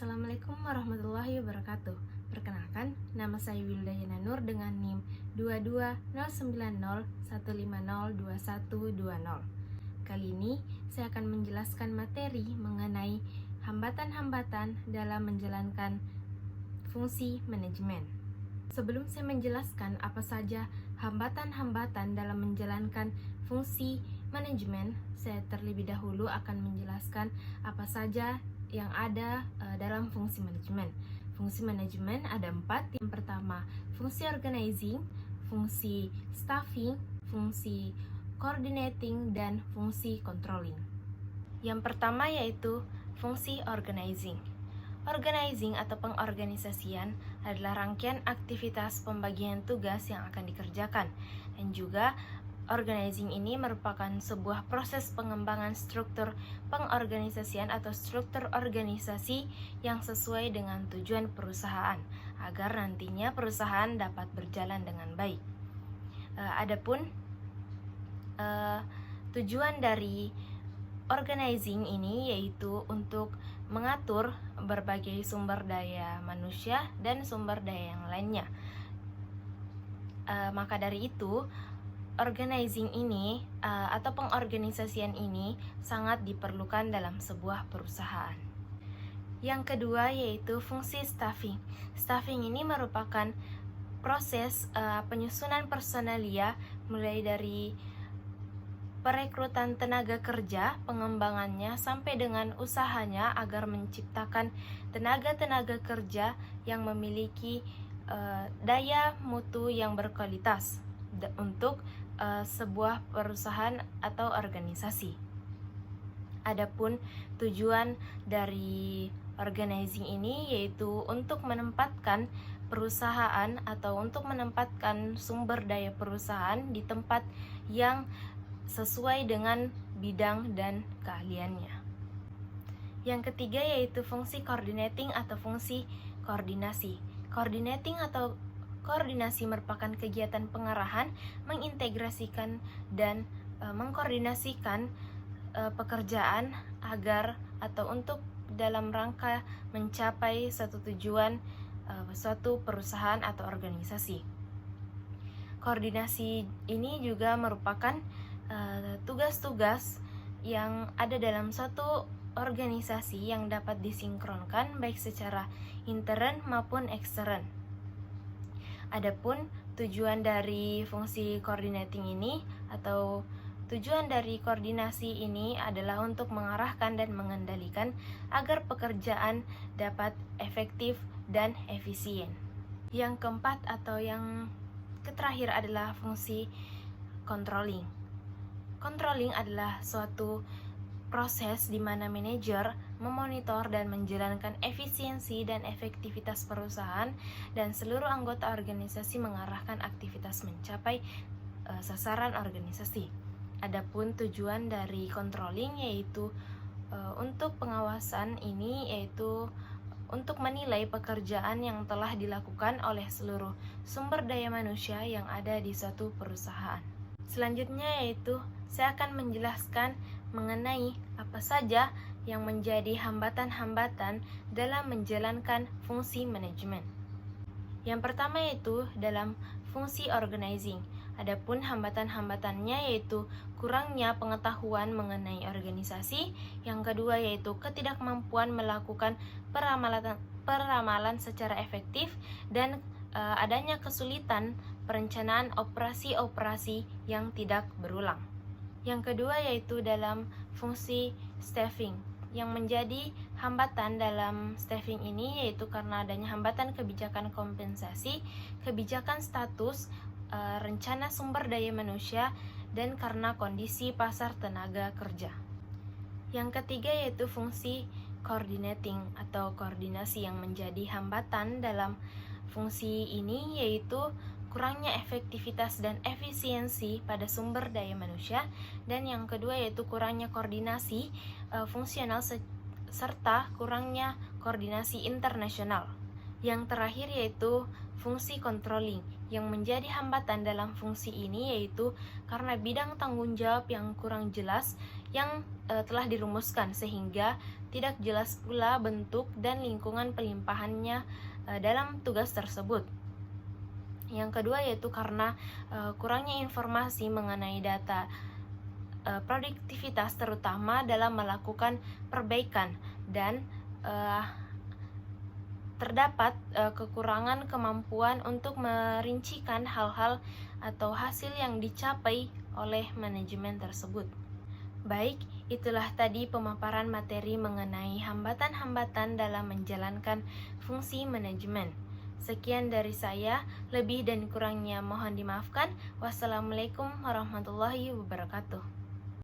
Assalamualaikum warahmatullahi wabarakatuh. Perkenalkan, nama saya Wilda Yana Nur dengan NIM 2209015022120. Kali ini saya akan menjelaskan materi mengenai hambatan-hambatan dalam menjalankan fungsi manajemen. Sebelum saya menjelaskan apa saja hambatan-hambatan dalam menjalankan fungsi manajemen, saya terlebih dahulu akan menjelaskan apa saja yang ada dalam fungsi manajemen. Fungsi manajemen ada 4. Yang pertama, fungsi organizing, fungsi staffing, fungsi coordinating, dan fungsi controlling. Yang pertama yaitu fungsi organizing. Organizing atau pengorganisasian adalah rangkaian aktivitas pembagian tugas yang akan dikerjakan, dan juga organizing ini merupakan sebuah proses pengembangan struktur pengorganisasian atau struktur organisasi yang sesuai dengan tujuan perusahaan agar nantinya perusahaan dapat berjalan dengan baik. Adapun tujuan dari organizing ini yaitu untuk mengatur berbagai sumber daya manusia dan sumber daya yang lainnya. Maka dari itu, organizing ini atau pengorganisasian ini sangat diperlukan dalam sebuah perusahaan. Yang kedua yaitu fungsi staffing. Staffing ini merupakan proses penyusunan personalia mulai dari perekrutan tenaga kerja, pengembangannya, sampai dengan usahanya agar menciptakan tenaga-tenaga kerja yang memiliki daya mutu yang berkualitas untuk sebuah perusahaan atau organisasi. Adapun tujuan dari organizing ini yaitu untuk menempatkan perusahaan atau untuk menempatkan sumber daya perusahaan di tempat yang sesuai dengan bidang dan keahliannya. Yang ketiga yaitu fungsi coordinating atau fungsi koordinasi. Coordinating atau koordinasi merupakan kegiatan pengarahan, mengintegrasikan dan mengkoordinasikan pekerjaan agar atau untuk dalam rangka mencapai suatu tujuan suatu perusahaan atau organisasi. Koordinasi ini juga merupakan tugas-tugas yang ada dalam suatu organisasi yang dapat disinkronkan baik secara intern maupun ekstern. Adapun tujuan dari fungsi coordinating ini atau tujuan dari koordinasi ini adalah untuk mengarahkan dan mengendalikan agar pekerjaan dapat efektif dan efisien. Yang keempat atau yang terakhir adalah fungsi controlling. Controlling adalah suatu proses di mana manajer memonitor dan menjalankan efisiensi dan efektivitas perusahaan dan seluruh anggota organisasi mengarahkan aktivitas mencapai sasaran organisasi. Adapun tujuan dari controlling yaitu untuk pengawasan ini yaitu untuk menilai pekerjaan yang telah dilakukan oleh seluruh sumber daya manusia yang ada di suatu perusahaan. Selanjutnya yaitu saya akan menjelaskan mengenai apa saja yang menjadi hambatan-hambatan dalam menjalankan fungsi manajemen. Yang pertama yaitu dalam fungsi organizing. Adapun hambatan-hambatannya yaitu kurangnya pengetahuan mengenai organisasi. Yang kedua yaitu ketidakmampuan melakukan peramalan secara efektif dan adanya kesulitan perencanaan operasi-operasi yang tidak berulang. Yang kedua yaitu dalam fungsi staffing. Yang menjadi hambatan dalam staffing ini yaitu karena adanya hambatan kebijakan kompensasi, kebijakan status, rencana sumber daya manusia, dan karena kondisi pasar tenaga kerja. Yang ketiga yaitu fungsi coordinating atau koordinasi. Yang menjadi hambatan dalam fungsi ini yaitu kurangnya efektivitas dan efisiensi pada sumber daya manusia, dan yang kedua yaitu kurangnya koordinasi fungsional serta kurangnya koordinasi internasional. Yang terakhir yaitu fungsi controlling. Yang menjadi hambatan dalam fungsi ini yaitu karena bidang tanggung jawab yang kurang jelas yang telah dirumuskan sehingga tidak jelas pula bentuk dan lingkungan pelimpahannya dalam tugas tersebut. Yang kedua yaitu karena kurangnya informasi mengenai data produktivitas, terutama dalam melakukan perbaikan, dan terdapat kekurangan kemampuan untuk merincikan hal-hal atau hasil yang dicapai oleh manajemen tersebut. Baik, itulah tadi pemaparan materi mengenai hambatan-hambatan dalam menjalankan fungsi manajemen. Sekian dari saya, lebih dan kurangnya mohon dimaafkan. Wassalamualaikum warahmatullahi wabarakatuh.